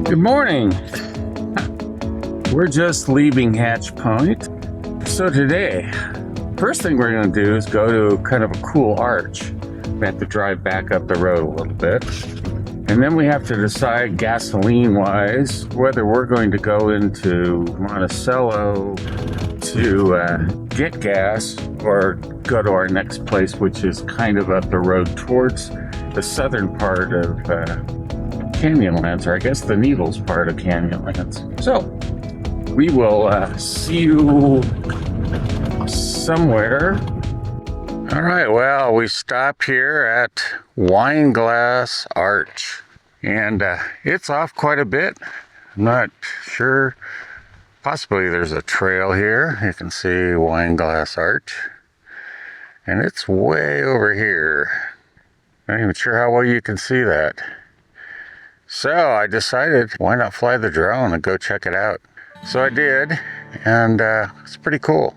Good morning. We're just leaving Hatch Point. So today, first thing we're going to do is go to kind of a cool arch. We have to drive back up the road a little bit. And then we have to decide gasoline-wise whether we're going to go into Monticello to get gas or go to our next place, which is kind of up the road towards the southern part of Canyonlands, or I guess the Needles part of Canyonlands. So we will see you somewhere. All right, well, we stopped here at Wineglass Arch, and it's off quite a bit. I'm not sure. Possibly there's a trail here. You can see Wineglass Arch, and it's way over here. Not even sure how well you can see that. So I decided, why not fly the drone and go check it out? So I did, and it's pretty cool.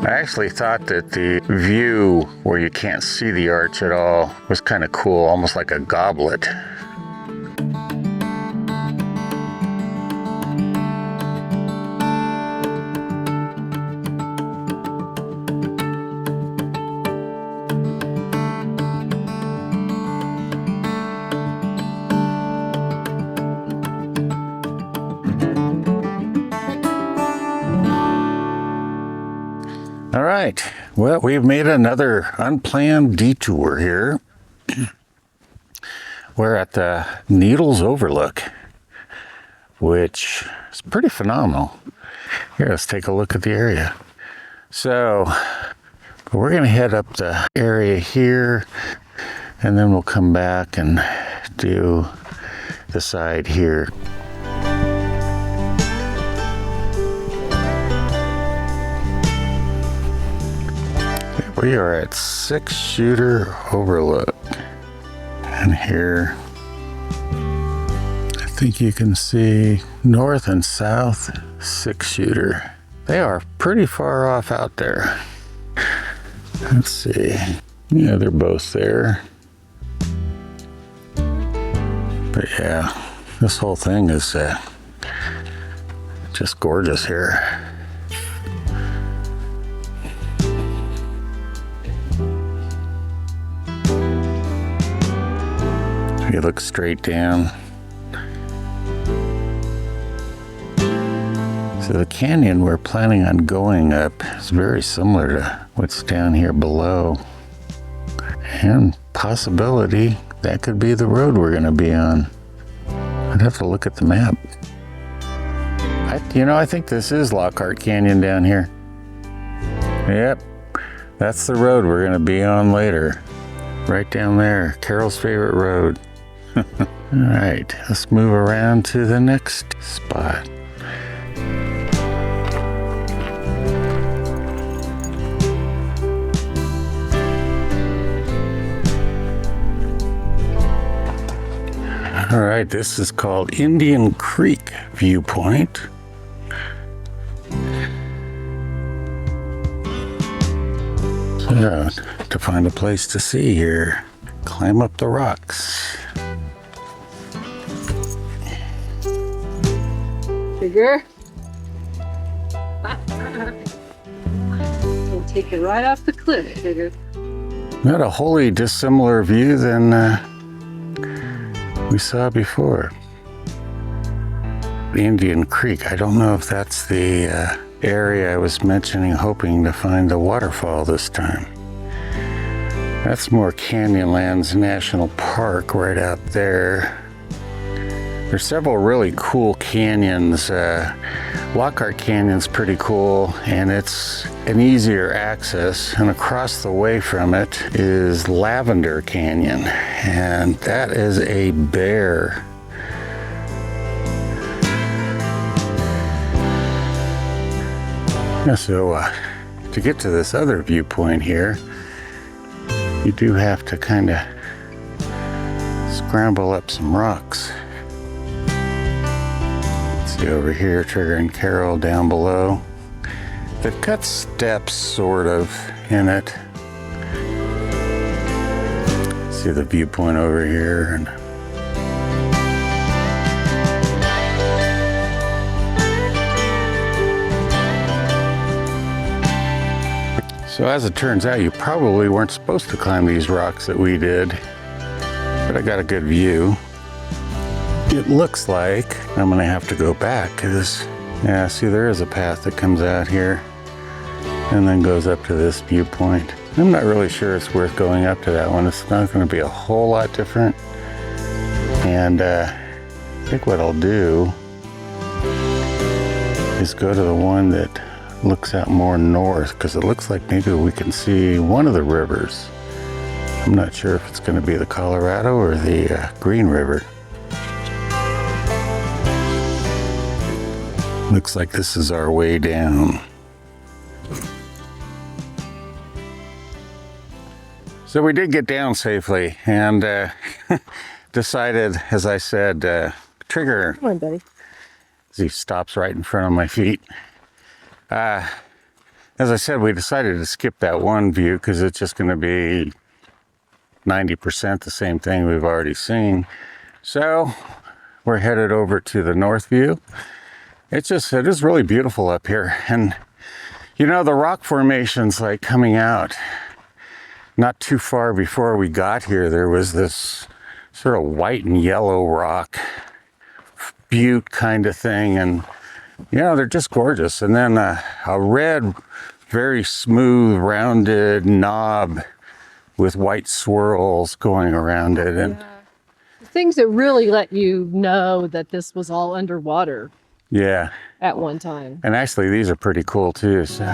I actually thought that the view where you can't see the arch at all was kind of cool, almost like a goblet. All right, well, we've made another unplanned detour here. We're at the Needles Overlook, which is pretty phenomenal. Here, let's take a look at the area. So, we're going to head up the area here, and then we'll come back and do the side here. We are at 6-Shooter Overlook, and here I think you can see north and south 6-Shooter. They are pretty far off out there. Let's see. Yeah, they're both there. But yeah, this whole thing is just gorgeous here. You look straight down. So the canyon we're planning on going up is very similar to what's down here below. And possibility that could be the road we're going to be on. I'd have to look at the map. I think this is Lockhart Canyon down here. Yep, that's the road we're going to be on later. Right down there, Carol's favorite road. All right, let's move around to the next spot. All right, this is called Indian Creek Viewpoint. So, to find a place to see here, climb up the rocks. Bigger. We'll take it right off the cliff, Bigger. Not a wholly dissimilar view than we saw before. The Indian Creek, I don't know if that's the area I was mentioning, hoping to find a waterfall this time. That's more Canyonlands National Park right out there. There's several really cool canyons. Lockhart Canyon's pretty cool, and it's an easier access. And across the way from it is Lavender Canyon, and that is a bear Yeah, so to get to this other viewpoint here, you do have to kind of scramble up some rocks. Let's see over here, Trigger and Carol down below. They've cut steps sort of in it. See the viewpoint over here. And so as it turns out, you probably weren't supposed to climb these rocks that we did, but I got a good view. It looks like I'm gonna have to go back because, yeah, see, there is a path that comes out here and then goes up to this viewpoint. I'm not really sure it's worth going up to that one. It's not gonna be a whole lot different. And I think what I'll do is go to the one that looks out more north, because it looks like maybe we can see one of the rivers. I'm not sure if it's gonna be the Colorado or the Green River. Looks like this is our way down. So we did get down safely and decided, as I said, Trigger. Come on, buddy. As he stops right in front of my feet. As I said, we decided to skip that one view because it's just going to be 90% the same thing we've already seen. So we're headed over to the north view. It is really beautiful up here. And you know, the rock formations like coming out, not too far before we got here, there was this sort of white and yellow rock butte kind of thing. And you know, they're just gorgeous. And then a red, very smooth, rounded knob with white swirls going around it. And Yeah. Things that really let you know that this was all underwater yeah. at one time. And actually, these are pretty cool too. So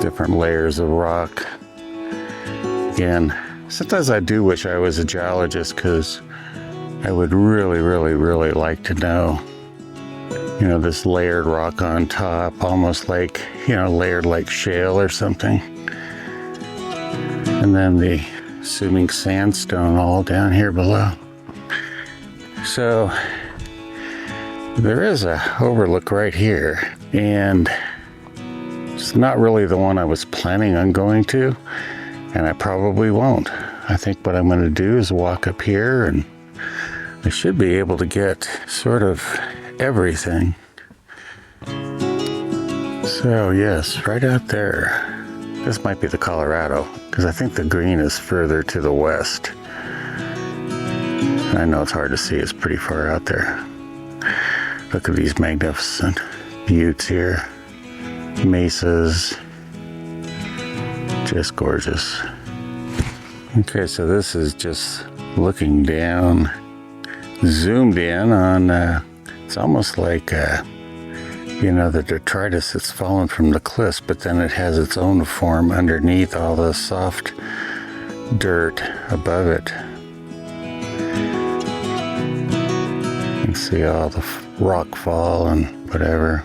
different layers of rock. Again, sometimes I do wish I was a geologist because I would really, really, really like to know, you know, this layered rock on top, almost like, you know, layered like shale or something. And then the assuming sandstone all down here below. So there is a overlook right here, and it's not really the one I was planning on going to, and I probably won't. I think what I'm going to do is walk up here, and I should be able to get sort of everything. So yes, right out there. This might be the Colorado, because I think the green is further to the west. I know it's hard to see, it's pretty far out there. Look at these magnificent buttes here. Mesas. Just gorgeous. Okay, so this is just looking down, zoomed in on, it's almost like, you know, the detritus that's fallen from the cliffs, but then it has its own form underneath all the soft dirt above it. You can see all the rock fall and whatever.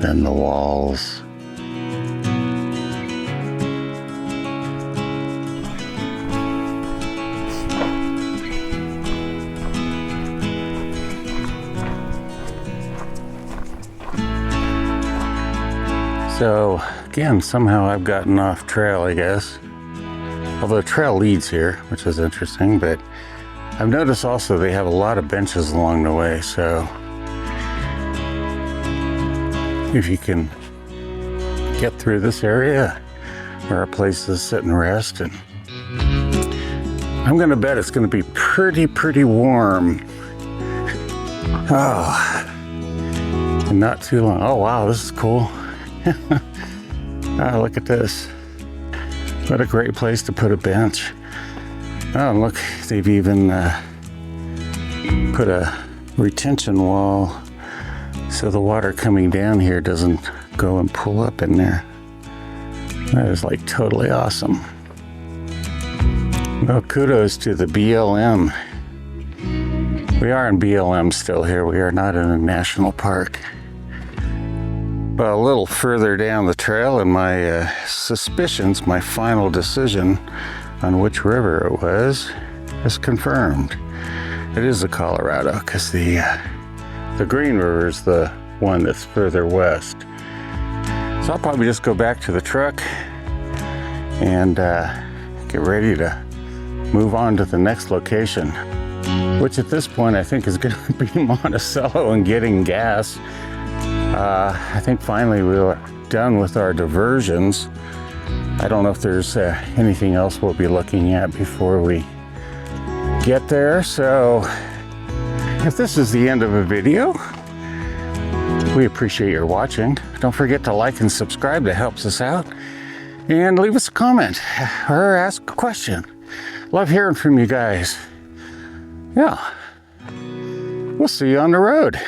Then the walls. So again, somehow I've gotten off trail, I guess. Although the trail leads here, which is interesting, but I've noticed also they have a lot of benches along the way, so if you can get through this area, there are places to sit and rest, and I'm gonna bet it's gonna be pretty warm. Oh, and not too long. Oh wow, this is cool. Ah, look at this. What a great place to put a bench. Oh, look, they've even put a retention wall so the water coming down here doesn't go and pull up in there. That is like totally awesome. Well, kudos to the BLM We are in BLM still here. We are not in a national park. But a little further down the trail, and my suspicions, my final decision on which river it was, is confirmed. It is the Colorado, because the Green River is the one that's further west. So I'll probably just go back to the truck and get ready to move on to the next location, which at this point I think is going to be Monticello and getting gas. I think finally we're done with our diversions. I don't know if there's anything else we'll be looking at before we get there. So if this is the end of a video, we appreciate your watching. Don't forget to like and subscribe. That helps us out. And leave us a comment or ask a question. Love hearing from you guys. Yeah. We'll see you on the road.